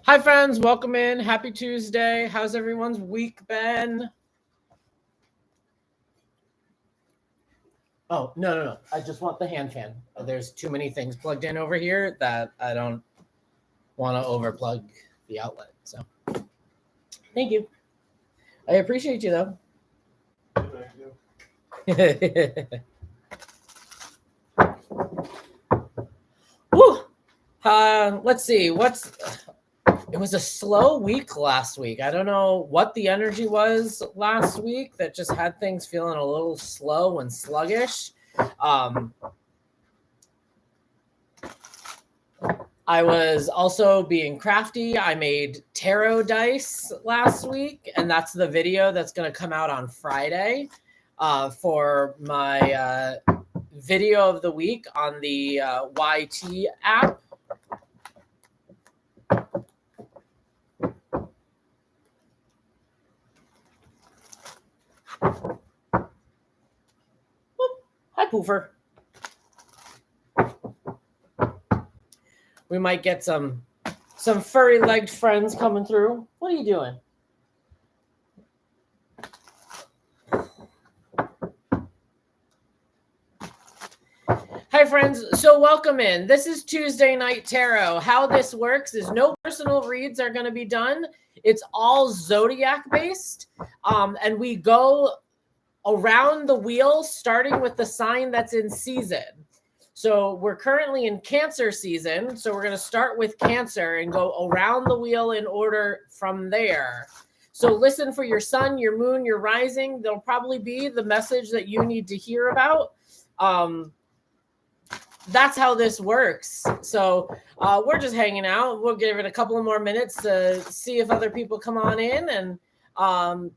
Hi, friends. Welcome in. Happy Tuesday. How's everyone's week been? Oh, no. I just want the hand fan. There's too many things plugged in over here that I don't want to overplug the outlet. So thank you. I appreciate you, though. Woo! Let's see. It was a slow week last week. I don't know what the energy was last week that just had things feeling a little slow and sluggish. I was also being crafty. I made tarot dice last week, and that's the video that's going to come out on Friday for my video of the week on the YT app. Hi, Poofer. We might get some furry-legged friends coming through. What are you doing? Hi, friends. So welcome in. This is Tuesday Night Tarot. How this works is no personal reads are going to be done. It's all zodiac-based, and we go around the wheel, starting with the sign that's in season. So we're currently in Cancer season. So we're going to start with Cancer and go around the wheel in order from there. So listen for your sun, your moon, your rising. There'll probably be the message that you need to hear about. That's how this works. So we're just hanging out. We'll give it a couple of more minutes to see if other people come on in. And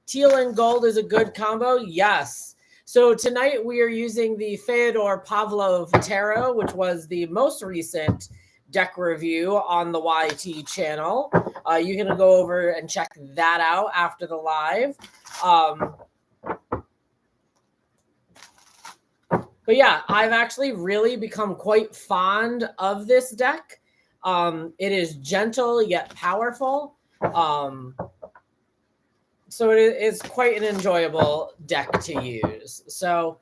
teal and gold is a good combo. Yes. So tonight we are using the Fyodor Pavlov Tarot, which was the most recent deck review on the YT channel. You can go over and check that out after the live. But yeah, I've actually really become quite fond of this deck. It is gentle yet powerful. So it is quite an enjoyable deck to use. So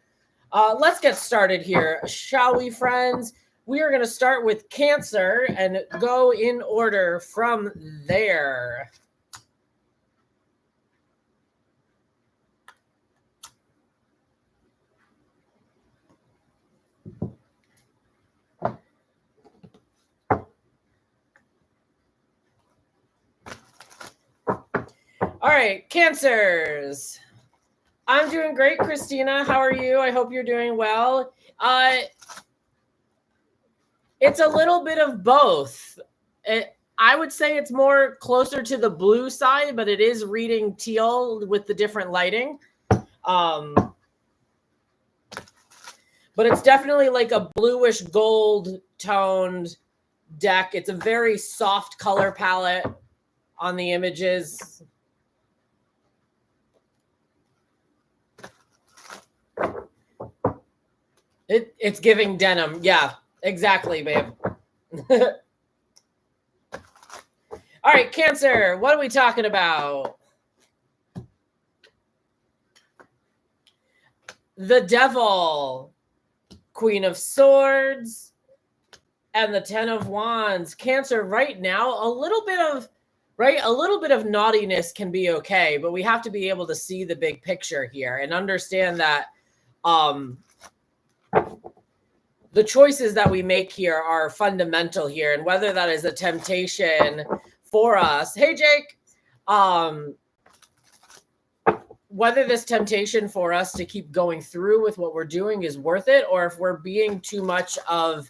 let's get started here, shall we, friends? We are going to start with Cancer and go in order from there. All right, Cancers. I'm doing great, Christina. How are you? I hope you're doing well. It's a little bit of both. I would say it's more closer to the blue side, but it is reading teal with the different lighting. But it's definitely like a bluish gold toned deck. It's a very soft color palette on the images. It's giving denim. Yeah, exactly, babe. All right, Cancer, what are we talking about? The Devil, Queen of Swords, and the Ten of Wands. Cancer, right now, a little bit of naughtiness can be okay, but we have to be able to see the big picture here and understand that the choices that we make here are fundamental here, and whether that is a temptation for us. Hey, Jake. Whether this temptation for us to keep going through with what we're doing is worth it, or if we're being too much of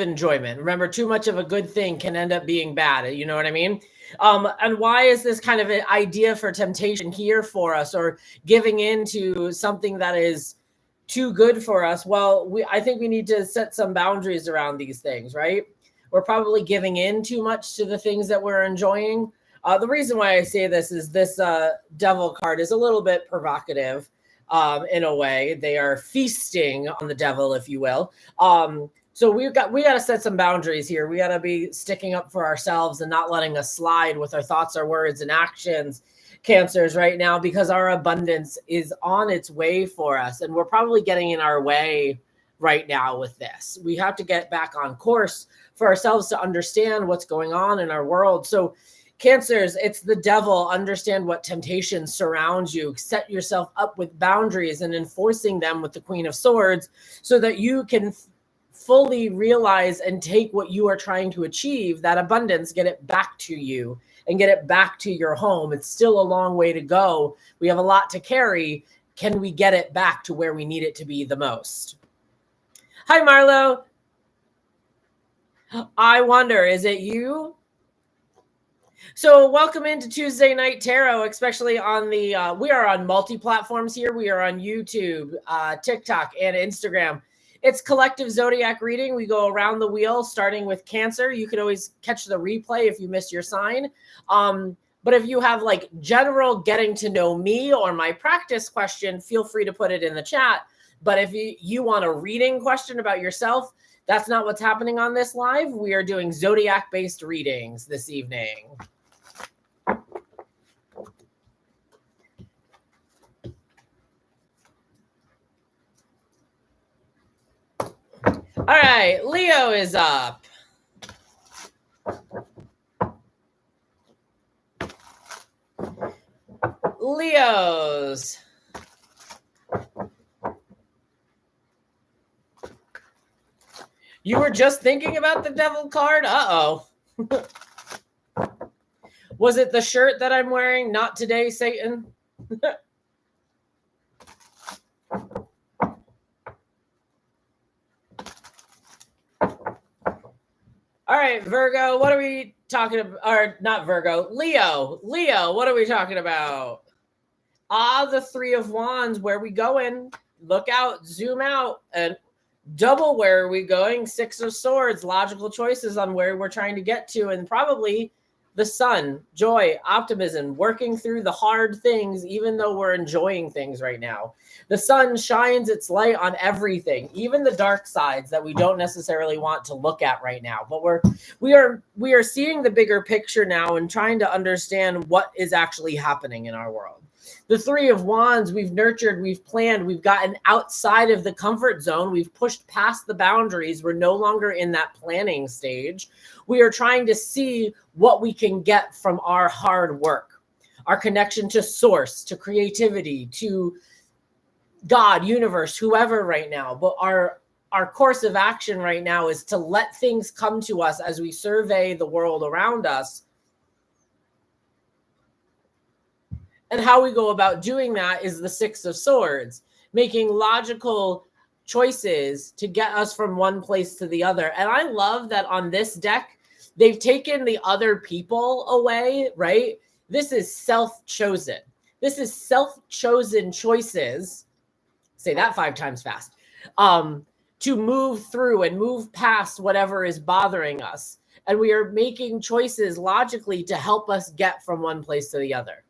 enjoyment. Remember, too much of a good thing can end up being bad. You know what I mean? And why is this kind of an idea for temptation here for us, or giving into something that is too good for us? Well, I think we need to set some boundaries around these things, right? We're probably giving in too much to the things that we're enjoying. The reason why I say this is this Devil card is a little bit provocative. in a way. They are feasting on the devil, if you will. So we got to set some boundaries here. We got to be sticking up for ourselves and not letting us slide with our thoughts, our words, and actions, Cancers, right now, because our abundance is on its way for us. And we're probably getting in our way right now with this. We have to get back on course for ourselves to understand what's going on in our world. So Cancers, it's the devil. Understand what temptations surround you. Set yourself up with boundaries and enforcing them with the Queen of Swords so that you can fully realize and take what you are trying to achieve, that abundance, get it back to you and get it back to your home. It's still a long way to go. We have a lot to carry. Can we get it back to where we need it to be the most? Hi, Marlo. I wonder, is it you? So welcome into Tuesday Night Tarot, especially on the, we are on multi-platforms here. We are on YouTube, TikTok, and Instagram. It's collective zodiac reading. We go around the wheel, starting with Cancer. You can always catch the replay if you missed your sign. But if you have like general getting to know me or my practice question, feel free to put it in the chat. But if you want a reading question about yourself, that's not what's happening on this live. We are doing zodiac-based readings this evening. All right, Leo is up. Leos. You were just thinking about the devil card? Uh-oh. Was it the shirt that I'm wearing? Not today, Satan. All right, Virgo, what are we talking about? Or not Virgo, Leo. Leo, what are we talking about? The Three of Wands. Where are we going? Look out, zoom out, and double where are we going? Six of Swords, logical choices on where we're trying to get to, and probably the sun, joy, optimism, working through the hard things, even though we're enjoying things right now. The sun shines its light on everything, even the dark sides that we don't necessarily want to look at right now. But we are seeing the bigger picture now and trying to understand what is actually happening in our world. The Three of Wands, we've nurtured, we've planned, we've gotten outside of the comfort zone. We've pushed past the boundaries. We're no longer in that planning stage. We are trying to see what we can get from our hard work, our connection to source, to creativity, to God, universe, whoever right now. But our course of action right now is to let things come to us as we survey the world around us. And how we go about doing that is the Six of Swords, making logical choices to get us from one place to the other. And I love that on this deck, they've taken the other people away, right? This is self-chosen. This is self-chosen choices. Say that 5 times fast. To move through and move past whatever is bothering us. And we are making choices logically to help us get from one place to the other.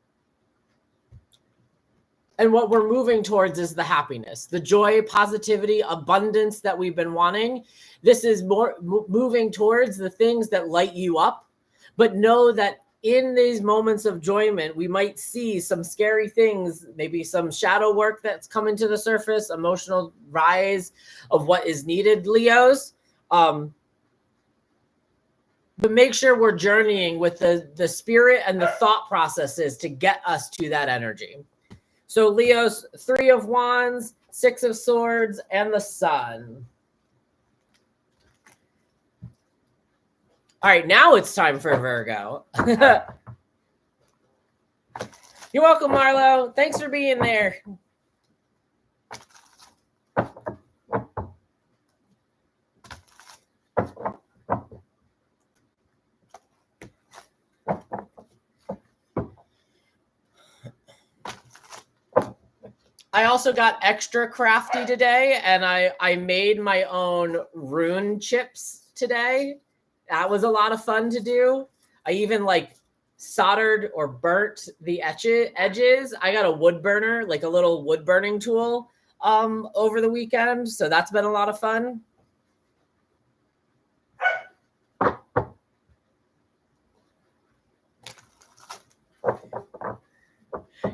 And what we're moving towards is the happiness, the joy, positivity, abundance that we've been wanting. This is more moving towards the things that light you up. But know that in these moments of enjoyment, we might see some scary things, maybe some shadow work that's coming to the surface, emotional rise of what is needed, Leos. But make sure we're journeying with the spirit and the thought processes to get us to that energy. So Leo's Three of Wands, Six of Swords, and the Sun. All right, now it's time for Virgo. You're welcome, Marlo. Thanks for being there. I also got extra crafty today, and I made my own rune chips today. That was a lot of fun to do. I even like soldered or burnt the edges. I got a wood burner, like a little wood burning tool over the weekend. So that's been a lot of fun.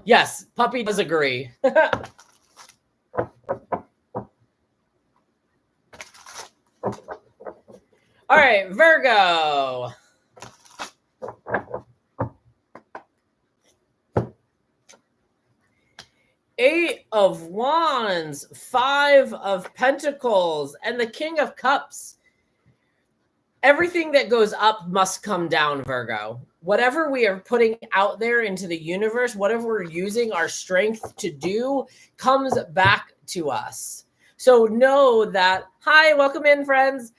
Yes, puppy does agree. All right, Virgo. Eight of Wands, Five of Pentacles, and the King of Cups. Everything that goes up must come down, Virgo. Whatever we are putting out there into the universe, whatever we're using our strength to do, comes back to us. So know that, hi, welcome in, friends.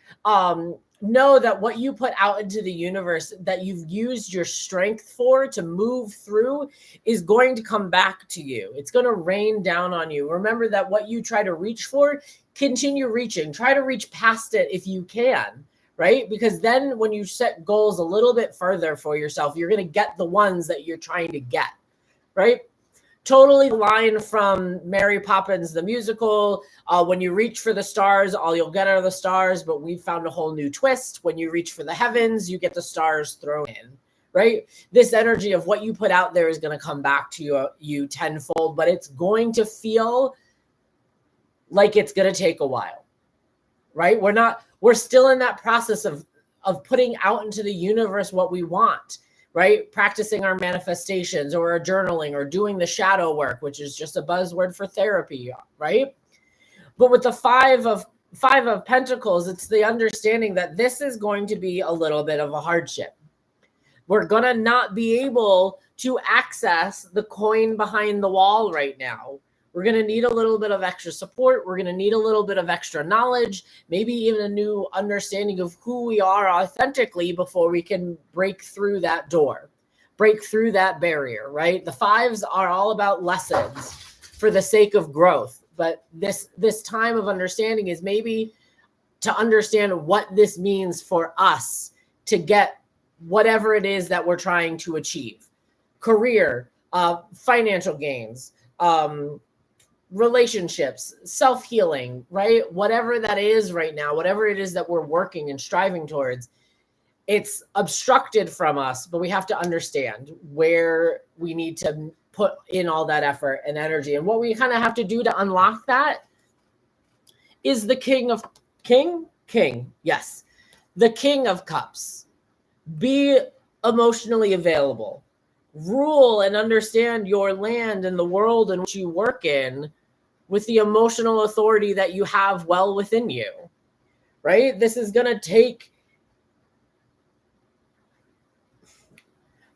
Know that what you put out into the universe that you've used your strength for to move through is going to come back to you. It's going to rain down on you. Remember that what you try to reach for, continue reaching. Try to reach past it if you can, right? Because then when you set goals a little bit further for yourself, you're going to get the ones that you're trying to get, right? Totally the line from Mary Poppins, the musical. When you reach for the stars, all you'll get are the stars, but we've found a whole new twist. When you reach for the heavens, you get the stars thrown in, right? This energy of what you put out there is going to come back to you tenfold, but it's going to feel like it's going to take a while, right? We're still in that process of putting out into the universe what we want, right? Practicing our manifestations or our journaling or doing the shadow work, which is just a buzzword for therapy, right? But with the five of Pentacles, it's the understanding that this is going to be a little bit of a hardship. We're going to not be able to access the coin behind the wall right now. We're going to need a little bit of extra support. We're going to need a little bit of extra knowledge, maybe even a new understanding of who we are authentically before we can break through that door, break through that barrier, right? The fives are all about lessons for the sake of growth. But this time of understanding is maybe to understand what this means for us to get whatever it is that we're trying to achieve. Career, financial gains, relationships, self-healing, right? Whatever that is right now, whatever it is that we're working and striving towards, it's obstructed from us, but we have to understand where we need to put in all that effort and energy. And what we kind of have to do to unlock that is the King. Yes. The King of Cups. Be emotionally available. Rule and understand your land and the world in which you work in with the emotional authority that you have well within you, right? This is going to take,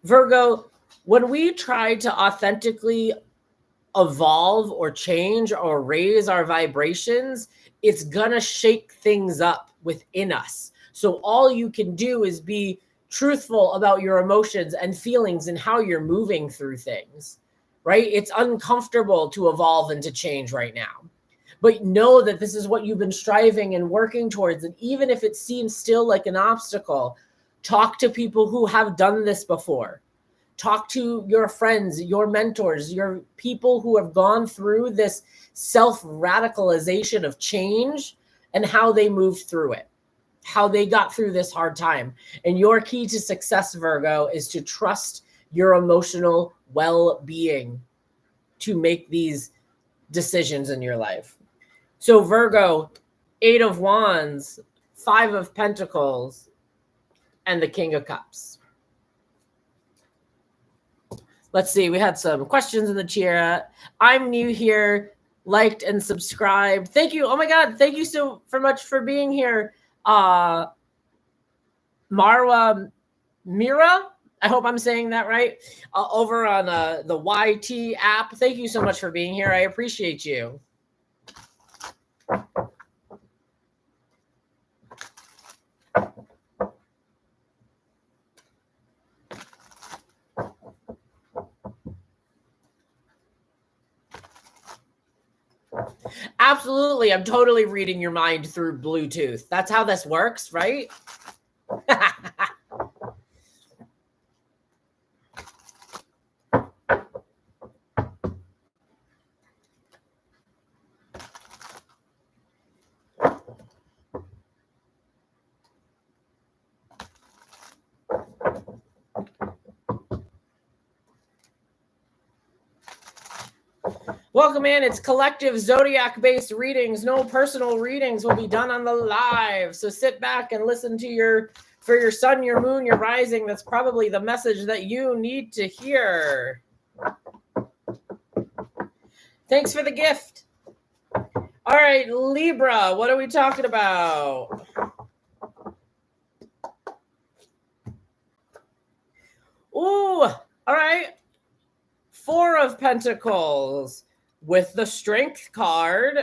Virgo, when we try to authentically evolve or change or raise our vibrations, it's going to shake things up within us. So all you can do is be truthful about your emotions and feelings and how you're moving through things, right? It's uncomfortable to evolve and to change right now, but know that this is what you've been striving and working towards. And even if it seems still like an obstacle, talk to people who have done this before. Talk to your friends, your mentors, your people who have gone through this self-radicalization of change and how they moved through it, how they got through this hard time. And your key to success, Virgo, is to trust your emotional well-being to make these decisions in your life. So Virgo, 8 of Wands, 5 of Pentacles, and the King of Cups. Let's see. We had some questions in the chat. I'm new here. Liked and subscribed. Thank you. Oh my God. Thank you so much for being here. Marwa Mira, I hope I'm saying that right, over on the YT app. Thank you so much for being here. I appreciate you. Absolutely. I'm totally reading your mind through Bluetooth. That's how this works, right? Welcome in. It's collective zodiac-based readings. No personal readings will be done on the live. So sit back and listen to for your sun, your moon, your rising. That's probably the message that you need to hear. Thanks for the gift. All right, Libra, what are we talking about? Ooh, all right. 4 of Pentacles with the Strength card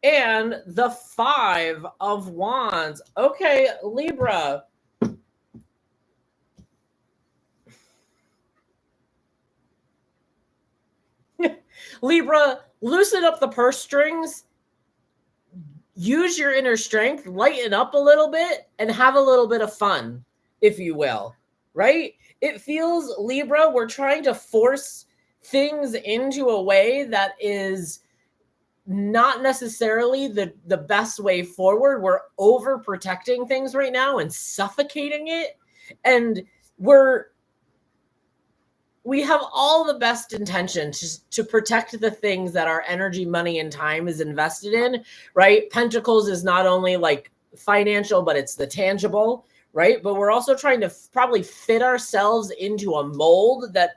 and the 5 of Wands. Okay, Libra. Libra, loosen up the purse strings, use your inner strength, lighten up a little bit, and have a little bit of fun, if you will, right? It feels, Libra, we're trying to force things into a way that is not necessarily the best way forward. We're overprotecting things right now and suffocating it. And we have all the best intentions to protect the things that our energy, money, and time is invested in, right? Pentacles is not only like financial, but it's the tangible, right? But we're also trying to probably fit ourselves into a mold that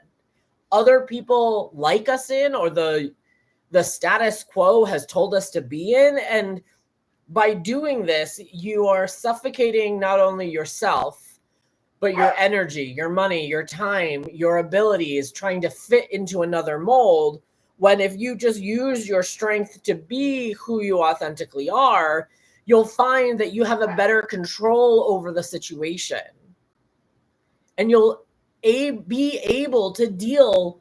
other people like us in, or the status quo has told us to be in. And by doing this, you are suffocating not only yourself, but your energy, your money, your time, your abilities, trying to fit into another mold. When if you just use your strength to be who you authentically are, you'll find that you have a better control over the situation. And you'll be able to deal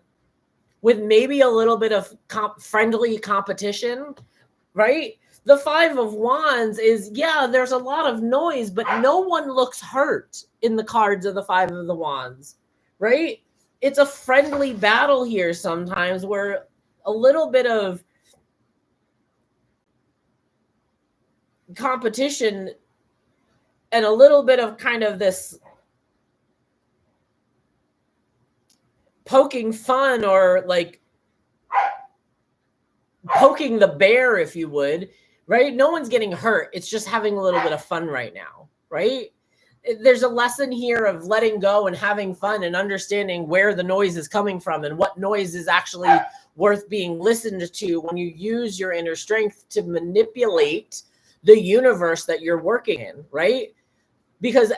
with maybe a little bit of friendly competition, right? The 5 of Wands is, yeah, there's a lot of noise, but no one looks hurt in the cards of the 5 of the Wands, right? It's a friendly battle here sometimes, where a little bit of competition and a little bit of kind of this poking fun, or like poking the bear, if you would, right? No one's getting hurt. It's just having a little bit of fun right now, right? There's a lesson here of letting go and having fun and understanding where the noise is coming from and what noise is actually worth being listened to when you use your inner strength to manipulate the universe that you're working in, right? Because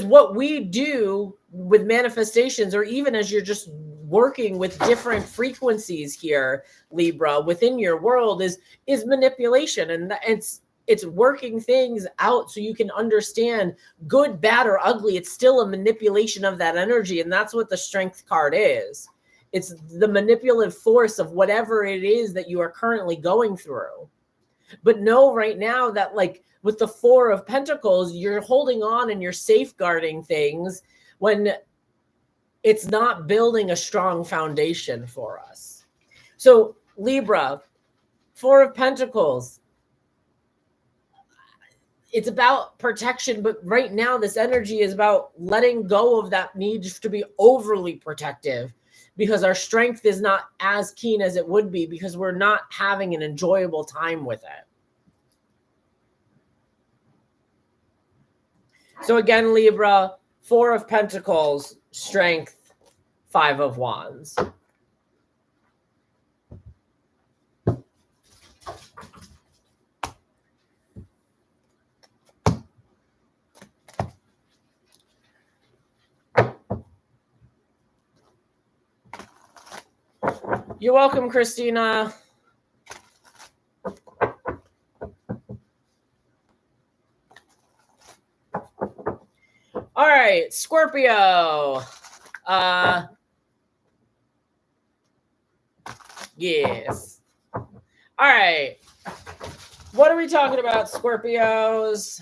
what we do with manifestations, or even as you're just working with different frequencies here, Libra, within your world, is manipulation. And it's working things out so you can understand, good, bad, or ugly. It's still a manipulation of that energy. And that's what the Strength card is. It's the manipulative force of whatever it is that you are currently going through. But know right now that, like, with the 4 of Pentacles, you're holding on and you're safeguarding things when it's not building a strong foundation for us. So Libra, 4 of Pentacles, it's about protection, but right now this energy is about letting go of that need to be overly protective, because our strength is not as keen as it would be, because we're not having an enjoyable time with it. So again, Libra, 4 of Pentacles, Strength, 5 of Wands. You're welcome, Christina. All right, Scorpio. Yes. All right. What are we talking about, Scorpios?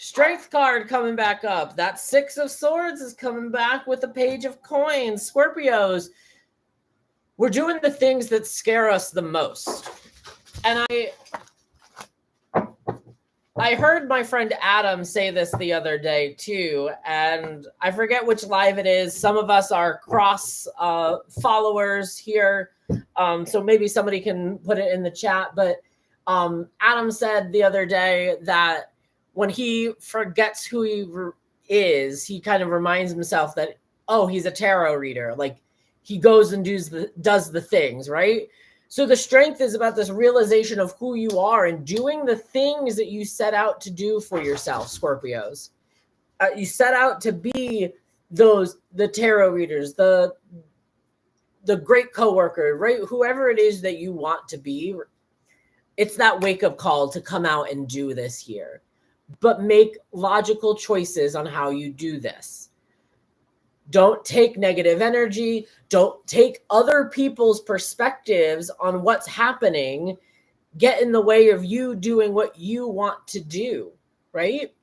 Strength card coming back up. That Six of Swords is coming back with the Page of Coins. Scorpios, we're doing the things that scare us the most. And I heard my friend Adam say this the other day too, and I forget which live it is. Some of us are cross followers here, so maybe somebody can put it in the chat. But Adam said the other day that when he forgets who he is, he kind of reminds himself that, oh, he's a tarot reader. Like he goes and does the things, right? So the strength is about this realization of who you are and doing the things that you set out to do for yourself, Scorpios. You set out to be the tarot readers, the great coworker, right? Whoever it is that you want to be. It's that wake-up call to come out and do this here. But make logical choices on how you do this. Don't take negative energy. Don't take other people's perspectives on what's happening get in the way of you doing what you want to do, right?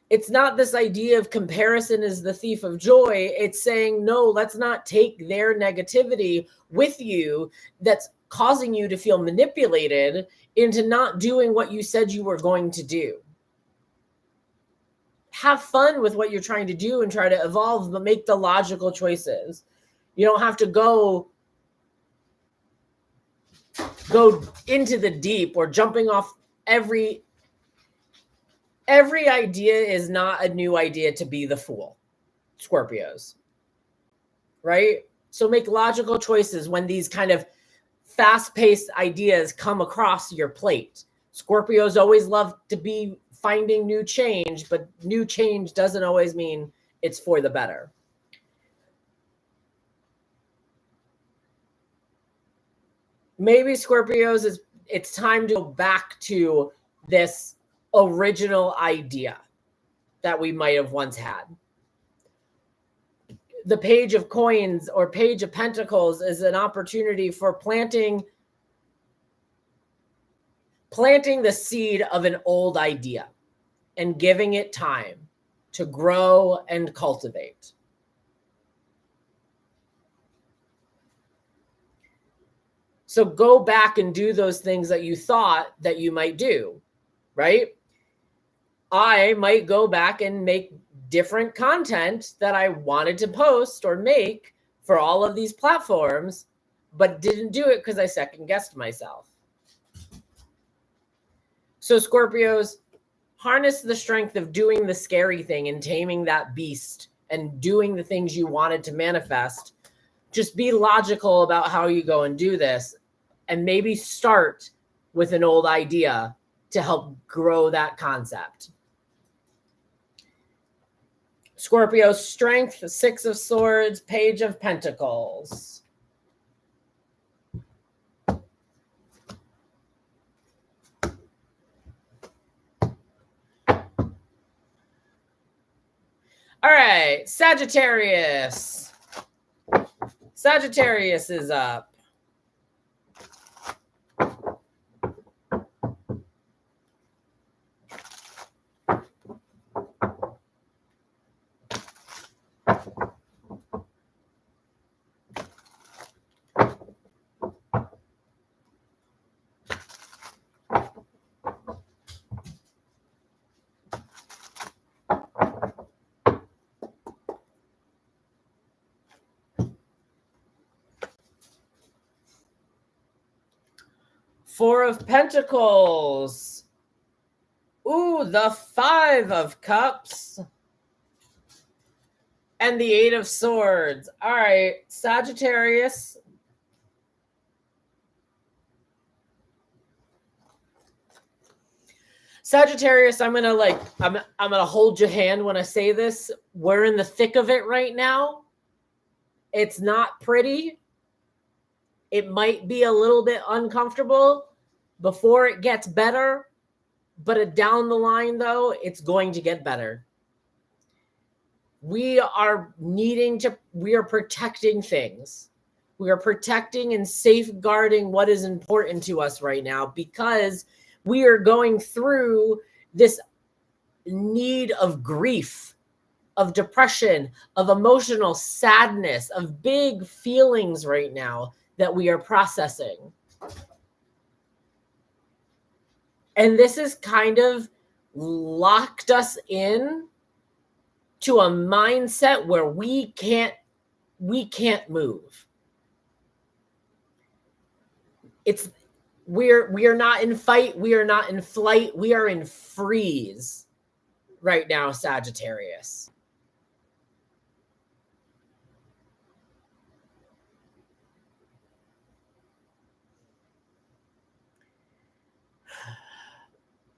It's not this idea of comparison is the thief of joy. It's saying, no, let's not take their negativity with you that's causing you to feel manipulated into not doing what you said you were going to do. Have fun with what you're trying to do and try to evolve, but make the logical choices. You don't have to go into the deep or jumping off every idea is not a new idea to be the fool, Scorpios, right? So make logical choices when these kind of fast-paced ideas come across your plate. Scorpios always love to be finding new change, but new change doesn't always mean it's for the better. Maybe Scorpios, it's time to go back to this original idea that we might have once had. The Page of Coins or Page of Pentacles is an opportunity for planting the seed of an old idea and giving it time to grow and cultivate. So go back and do those things that you thought that you might do, right? I might go back and make different content that I wanted to post or make for all of these platforms, but didn't do it because I second-guessed myself. So Scorpios, harness the strength of doing the scary thing and taming that beast and doing the things you wanted to manifest. Just be logical about how you go and do this, and maybe start with an old idea to help grow that concept. Scorpio, strength, Six of Swords, Page of Pentacles. All right, Sagittarius. Sagittarius is up. Four of Pentacles. Ooh, the Five of Cups. And the Eight of Swords. All right, Sagittarius. Sagittarius, I'm gonna hold your hand when I say this. We're in the thick of it right now. It's not pretty. It might be a little bit uncomfortable before it gets better, but down the line, though, it's going to get better. We are protecting things. We are protecting and safeguarding what is important to us right now because we are going through this need of grief, of depression, of emotional sadness, of big feelings right now that we are processing. And this has kind of locked us in to a mindset where we can't move. We are not in fight, we are not in flight, we are in freeze right now, Sagittarius.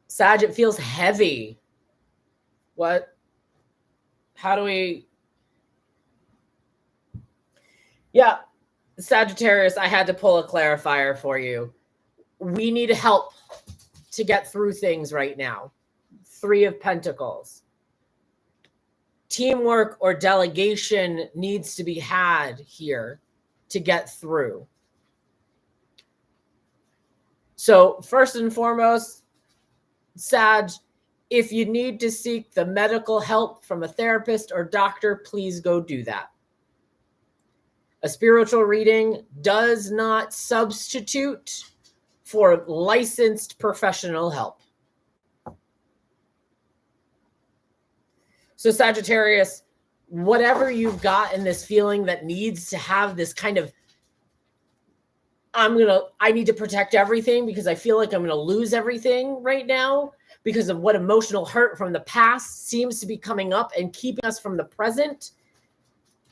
Sag, it feels heavy. What? How do we? Yeah, Sagittarius, I had to pull a clarifier for you. We need help to get through things right now. 3 of Pentacles. Teamwork or delegation needs to be had here to get through. So first and foremost, Sag, if you need to seek the medical help from a therapist or doctor, please go do that. A spiritual reading does not substitute for licensed professional help. So Sagittarius, whatever you've got in this feeling that needs to have this kind of, I need to protect everything because I feel like I'm going to lose everything right now because of what emotional hurt from the past seems to be coming up and keeping us from the present.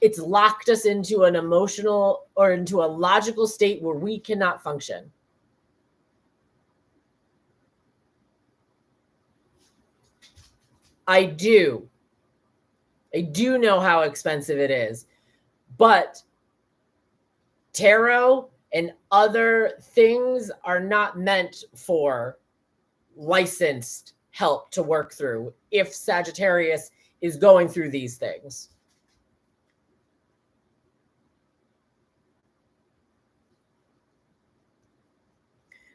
It's locked us into an emotional or into a logical state where we cannot function. I do know how expensive it is, but tarot and other things are not meant for licensed help to work through if Sagittarius is going through these things.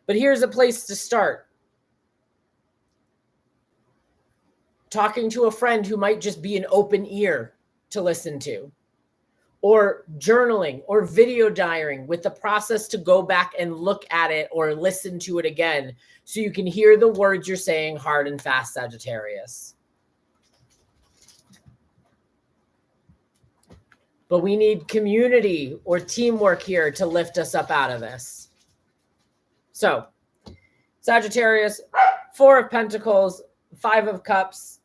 But here's a place to start. Talking to a friend who might just be an open ear to listen to, or journaling or video diarying with the process to go back and look at it or listen to it again so you can hear the words you're saying hard and fast, Sagittarius. But we need community or teamwork here to lift us up out of this. So, Sagittarius, 4 of Pentacles, 5 of Cups,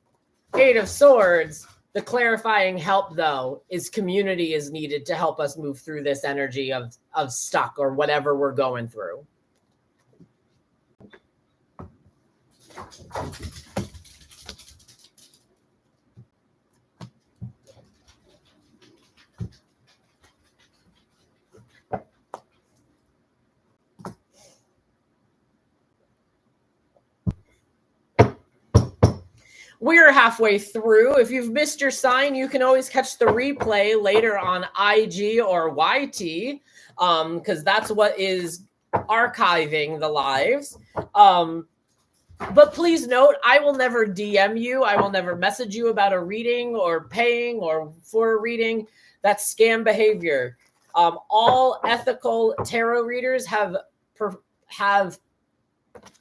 8 of Swords. The clarifying help, though, is community is needed to help us move through this energy of stuck or whatever we're going through. We're halfway through. If you've missed your sign, you can always catch the replay later on IG or YT, because that's what is archiving the lives. But please note, I will never DM you. I will never message you about a reading or paying or for a reading. That's scam behavior. All ethical tarot readers have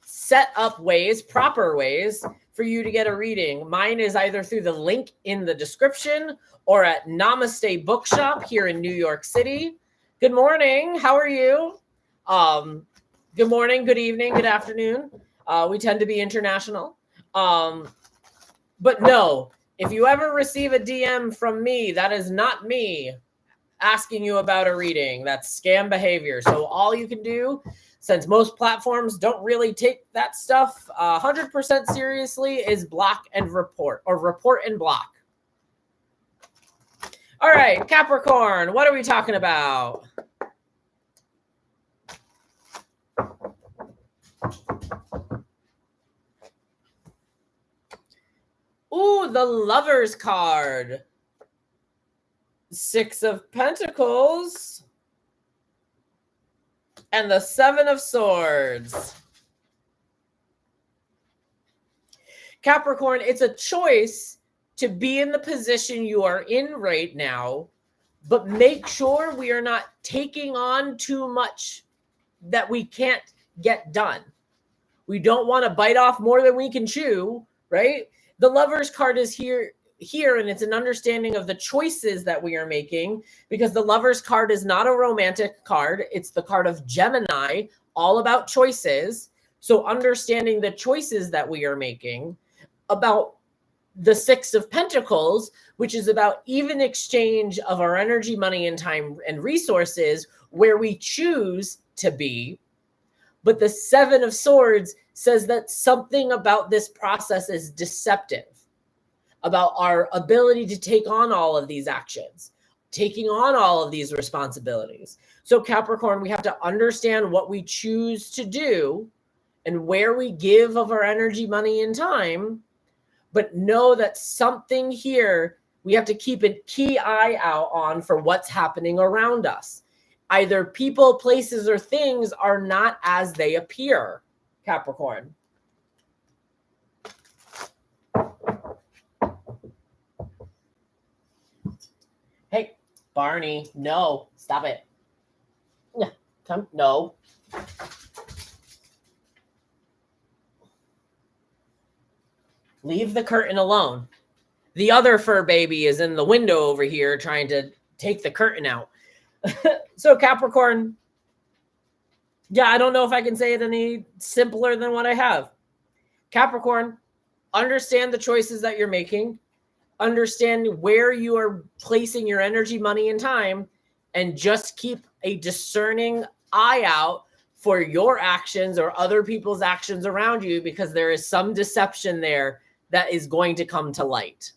set up ways, proper ways, for you to get a reading. Mine is either through the link in the description or at Namaste Bookshop here in New York City. Good morning. How are you? Good morning, good evening, good afternoon. We tend to be international. But no, if you ever receive a DM from me, that is not me asking you about a reading. That's scam behavior. So all you can do, since most platforms don't really take that stuff 100% seriously, is block and report, or report and block. All right, Capricorn, what are we talking about? Ooh, the Lovers card. 6 of Pentacles. And the 7 of Swords. Capricorn, it's a choice to be in the position you are in right now, but make sure we are not taking on too much that we can't get done. We don't want to bite off more than we can chew, right? The Lover's card is here, and it's an understanding of the choices that we are making, because the Lover's card is not a romantic card. It's the card of Gemini, all about choices. So understanding the choices that we are making, about the Six of Pentacles, which is about even exchange of our energy, money, and time and resources, where we choose to be. But the Seven of Swords says that something about this process is deceptive, about our ability to take on all of these actions, taking on all of these responsibilities. So Capricorn, we have to understand what we choose to do and where we give of our energy, money, and time, but know that something here we have to keep a key eye out on for what's happening around us. Either people, places, or things are not as they appear, Capricorn. Hey, Barney, no, stop it. No. Leave the curtain alone. The other fur baby is in the window over here trying to take the curtain out. So Capricorn, yeah, I don't know if I can say it any simpler than what I have. Capricorn, understand the choices that you're making, understand where you are placing your energy, money, and time, and just keep a discerning eye out for your actions or other people's actions around you, because there is some deception there that is going to come to light.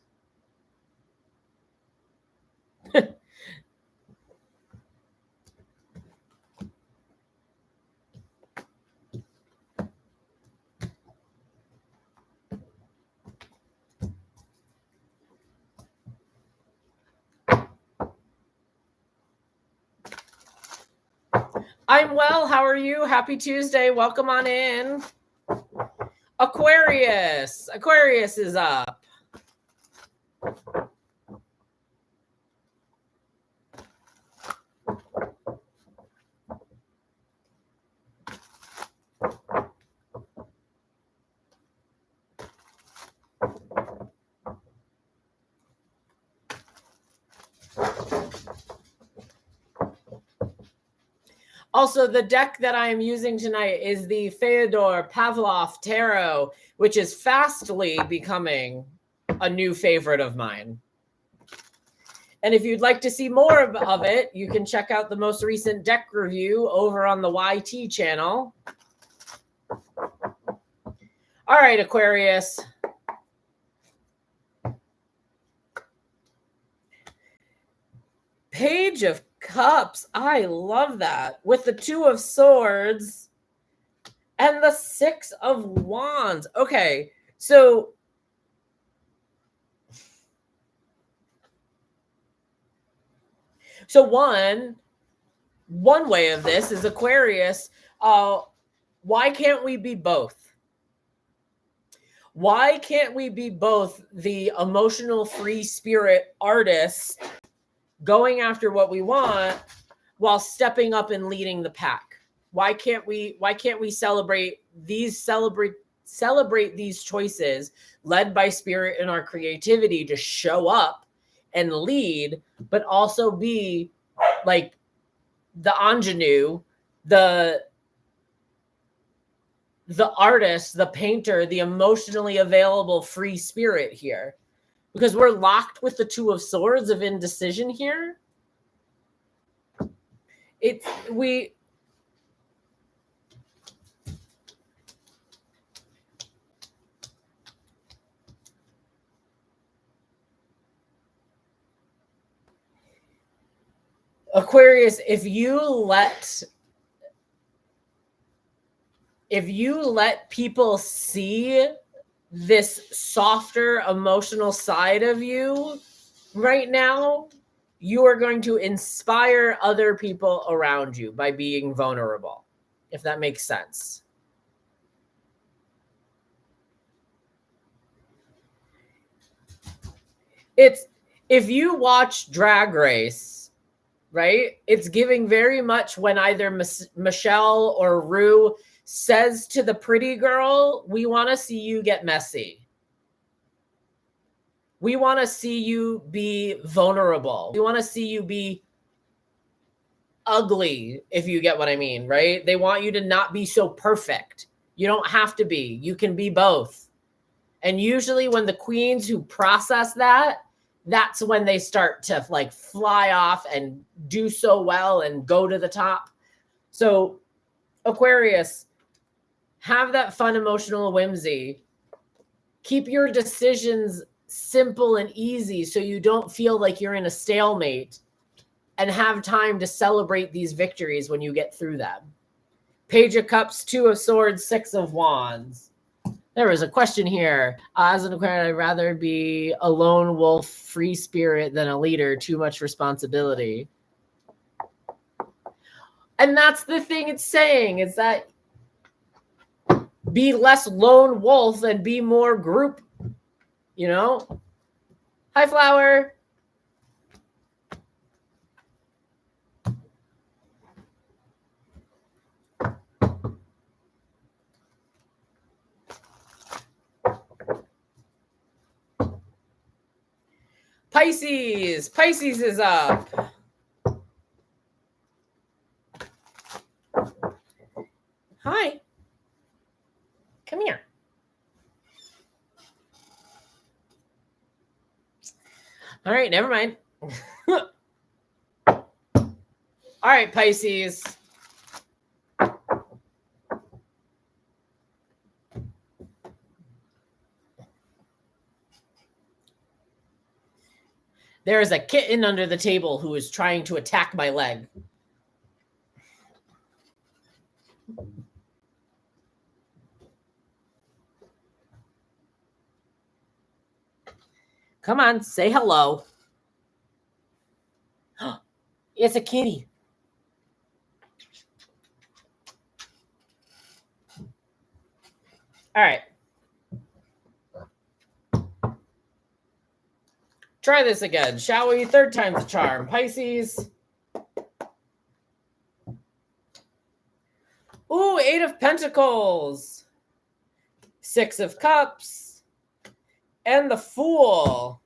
I'm well. How are you? Happy Tuesday. Welcome on in. Aquarius. Aquarius is up. Also, the deck that I am using tonight is the Fyodor Pavlov Tarot, which is fastly becoming a new favorite of mine. And if you'd like to see more of it, you can check out the most recent deck review over on the YT channel. All right, Aquarius. Page of Cups. I love that. With the Two of Swords and the Six of Wands. Okay, so one way of this is Aquarius. Why can't we be both? Why can't we be both the emotional free spirit artist going after what we want while stepping up and leading the pack? Why can't we celebrate these choices led by spirit and our creativity to show up and lead, but also be like the ingenue, the artist, the painter, the emotionally available free spirit here? Because we're locked with the Two of Swords of indecision here. Aquarius, if you let people see this softer emotional side of you right now, you are going to inspire other people around you by being vulnerable, if that makes sense. It's, if you watch Drag Race, right? It's giving very much when either Michelle or Rue says to the pretty girl, we want to see you get messy. We want to see you be vulnerable. We want to see you be ugly, if you get what I mean, right? They want you to not be so perfect. You don't have to be. You can be both. And usually when the queens who process that, that's when they start to like fly off and do so well and go to the top. So Aquarius, have that fun emotional whimsy. Keep your decisions simple and easy so you don't feel like you're in a stalemate, and have time to celebrate these victories when you get through them. Page of Cups, Two of Swords, Six of Wands. There was a question here. As an Aquarian, I'd rather be a lone wolf, free spirit than a leader. Too much responsibility. And that's the thing it's saying, is that be less lone wolf and be more group, you know? Hi, Flower. Pisces. Pisces is up. Hi. Come here. All right, never mind. All right, Pisces. There is a kitten under the table who is trying to attack my leg. Come on, say hello. It's a kitty. All right. Try this again, shall we? Third time's the charm. Pisces. Ooh, Eight of Pentacles. Six of Cups. And the Fool.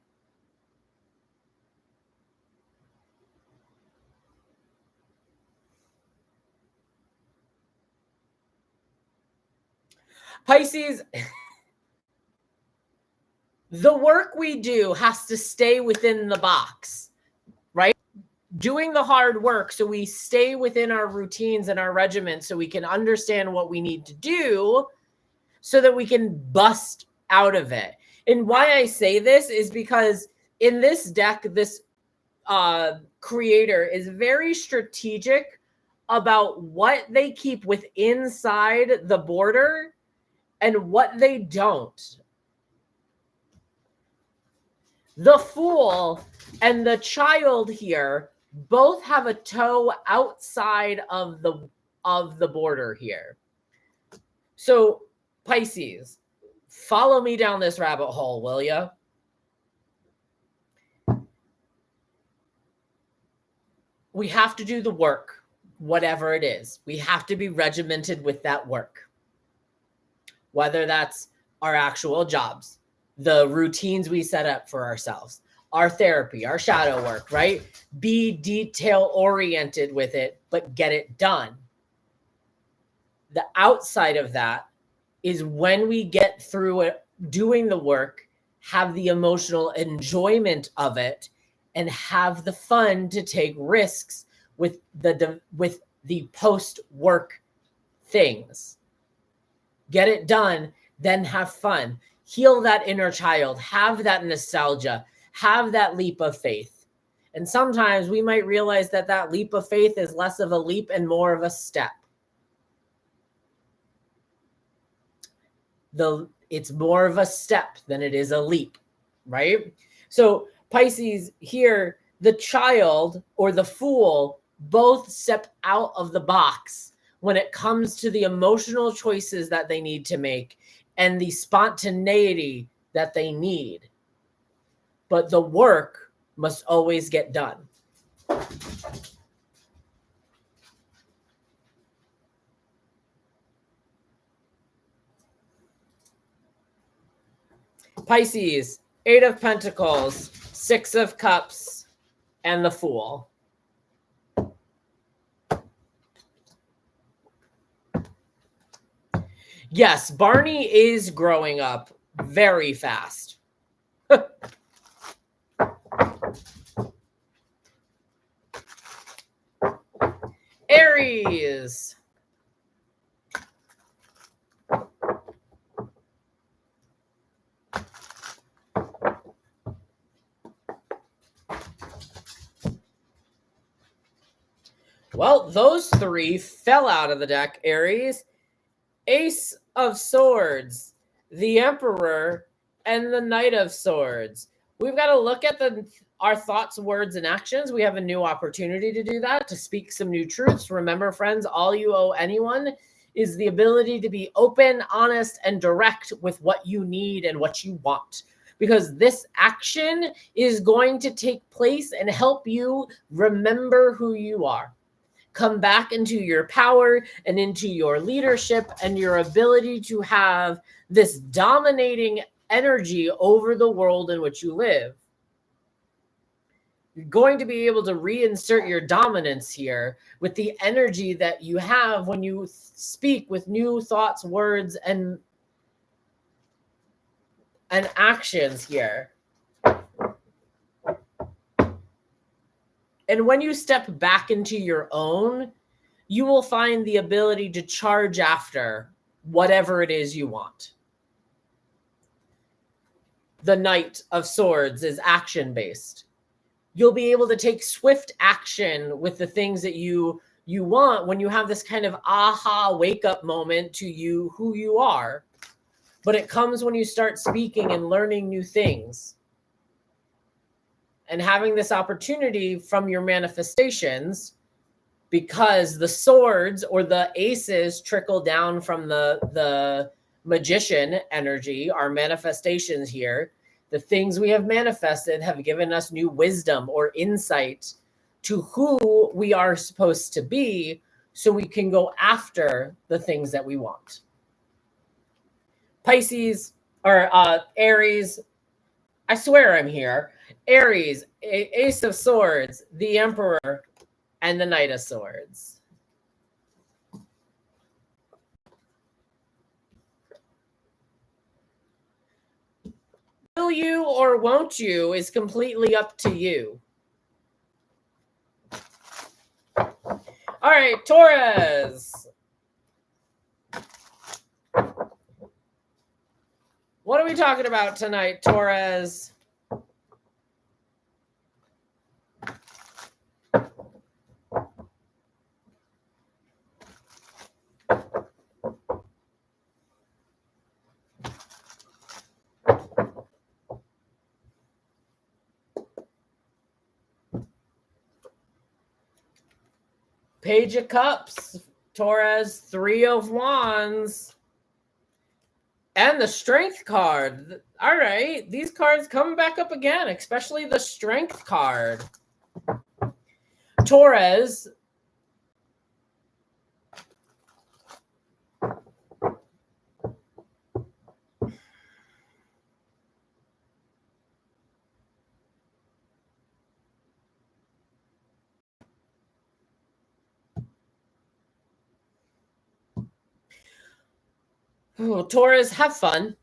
Pisces, the work we do has to stay within the box, right? Doing the hard work so we stay within our routines and our regimens so we can understand what we need to do so that we can bust out of it. And why I say this is because in this deck, this creator is very strategic about what they keep with inside the border and what they don't. The Fool and the Child here both have a toe outside of the border here. So Pisces, follow me down this rabbit hole, will you? We have to do the work, whatever it is. We have to be regimented with that work. Whether that's our actual jobs, the routines we set up for ourselves, our therapy, our shadow work, right? Be detail-oriented with it, but get it done. The outside of that is when we get through it, doing the work, have the emotional enjoyment of it, and have the fun to take risks with the post-work things. Get it done, then have fun. Heal that inner child. Have that nostalgia. Have that leap of faith. And sometimes we might realize that that leap of faith is less of a leap and more of a step. It's more of a step than it is a leap, right? So Pisces here, the Child or the Fool both step out of the box when it comes to the emotional choices that they need to make and the spontaneity that they need. but the work must always get done. Pisces, 8 of Pentacles, 6 of Cups, and the Fool. Yes, Barney is growing up very fast. Aries. Well, those 3 fell out of the deck, Aries. Ace of Swords, the Emperor, and the Knight of Swords. We've got to look at our thoughts, words, and actions. We have a new opportunity to do that, to speak some new truths. Remember, friends, all you owe anyone is the ability to be open, honest, and direct with what you need and what you want. Because this action is going to take place and help you remember who you are. Come back into your power and into your leadership and your ability to have this dominating energy over the world in which you live. You're going to be able to reinsert your dominance here with the energy that you have when you speak with new thoughts, words, and actions here. And when you step back into your own, you will find the ability to charge after whatever it is you want. The Knight of Swords is action-based. You'll be able to take swift action with the things that you want when you have this kind of aha wake-up moment to you, who you are. But it comes when you start speaking and learning new things. And having this opportunity from your manifestations, because the swords or the aces trickle down from the magician energy, our manifestations here. The things we have manifested have given us new wisdom or insight to who we are supposed to be, so we can go after the things that we want. Pisces, or Aries, I swear I'm here. Aries, Ace of Swords, the Emperor, and the Knight of Swords. Will you or won't you is completely up to you. All right, Taurus. What are we talking about tonight, Taurus? Page of Cups, Taurus, 3 of Wands, and the Strength card. All right, these cards come back up again, especially the Strength card. Taurus, Taurus, have fun.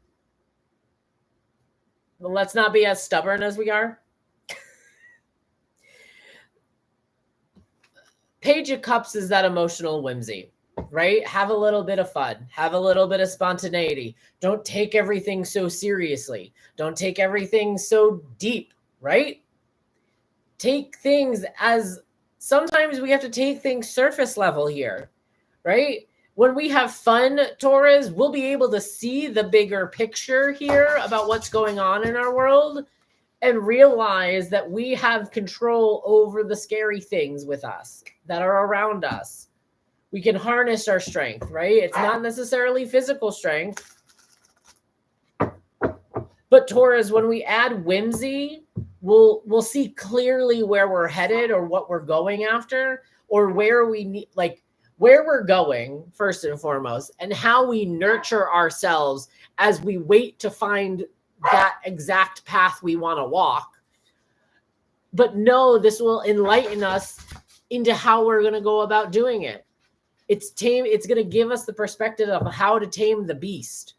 Let's not be as stubborn as we are. Page of Cups is that emotional whimsy, right? Have a little bit of fun. Have a little bit of spontaneity. Don't take everything so seriously. Don't take everything so deep, right? Take things as, sometimes we have to take things surface level here, right? When we have fun, Taurus, we'll be able to see the bigger picture here about what's going on in our world and realize that we have control over the scary things with us that are around us. We can harness our strength, right? It's not necessarily physical strength. But Taurus, when we add whimsy we'll see clearly where we're headed or what we're going after, or where we need, like where we're going first and foremost, and how we nurture ourselves as we wait to find that exact path we want to walk. But no, this will enlighten us into how we're going to go about doing it. It's going to give us the perspective of how to tame the beast.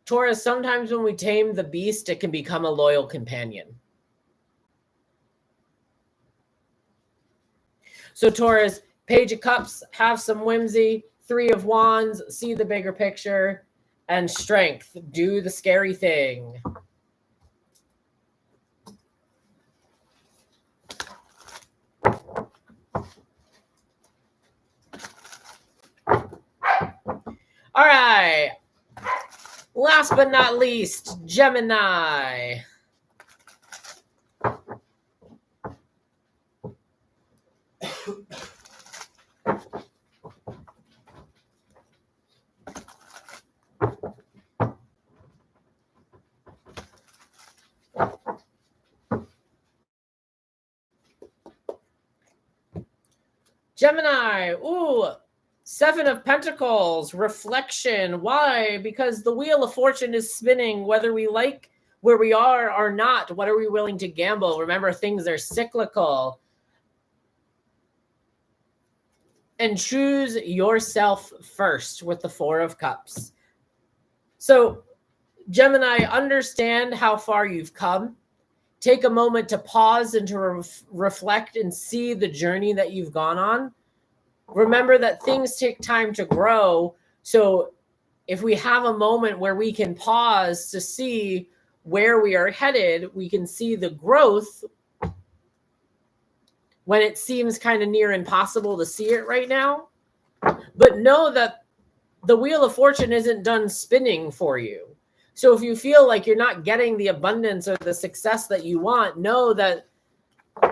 Taurus, sometimes when we tame the beast, it can become a loyal companion. So Taurus, Page of Cups, have some whimsy. 3 of Wands, see the bigger picture. And Strength, do the scary thing. All right. Last but not least, Gemini. Gemini, ooh, 7 of Pentacles, reflection. Why? Because the Wheel of Fortune is spinning, whether we like where we are or not. What are we willing to gamble? Remember, things are cyclical. And choose yourself first with the 4 of Cups. So, Gemini, understand how far you've come. Take a moment to pause and to reflect and see the journey that you've gone on. Remember that things take time to grow. So if we have a moment where we can pause to see where we are headed, we can see the growth when it seems kind of near impossible to see it right now. But know that the Wheel of Fortune isn't done spinning for you. So if you feel like you're not getting the abundance or the success that you want, know that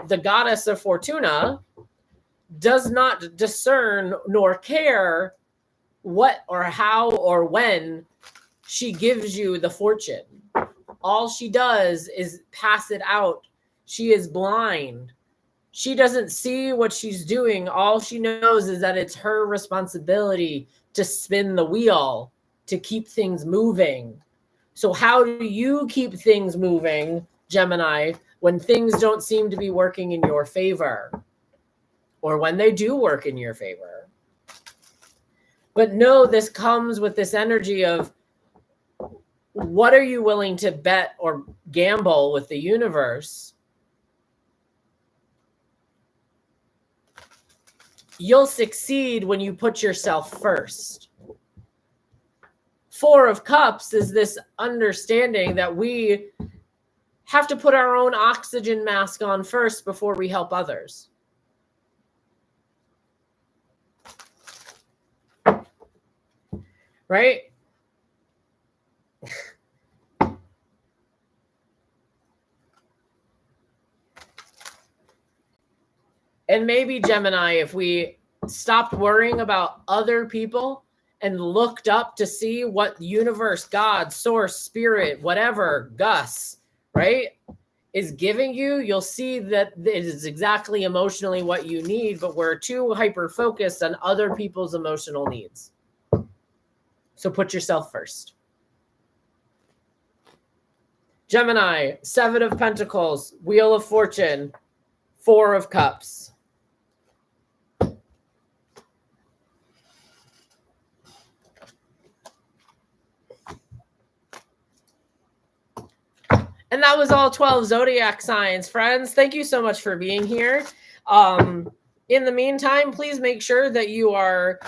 the goddess of Fortuna does not discern nor care what or how or when she gives you the fortune. All she does is pass it out. She is blind. She doesn't see what she's doing. All she knows is that it's her responsibility to spin the wheel, to keep things moving. So how do you keep things moving, Gemini, when things don't seem to be working in your favor? Or when they do work in your favor? But no, this comes with this energy of, what are you willing to bet or gamble with the universe? You'll succeed when you put yourself first. 4 of Cups is this understanding that we have to put our own oxygen mask on first before we help others. Right? And maybe, Gemini, if we stopped worrying about other people and looked up to see what universe, God, source, spirit, whatever, Gus, right, is giving you, you'll see that it is exactly emotionally what you need, but we're too hyper-focused on other people's emotional needs. So put yourself first. Gemini, 7 of Pentacles, Wheel of Fortune, 4 of Cups. And that was all 12 zodiac signs, friends. Thank you so much for being here. In the meantime, please make sure that you are,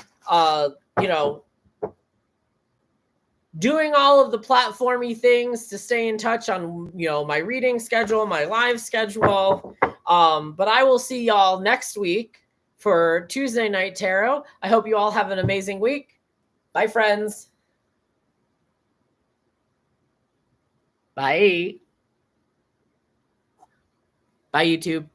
doing all of the platformy things to stay in touch on, my reading schedule, my live schedule. But I will see y'all next week for Tuesday Night Tarot. I hope you all have an amazing week. Bye, friends. Bye. Bye, YouTube.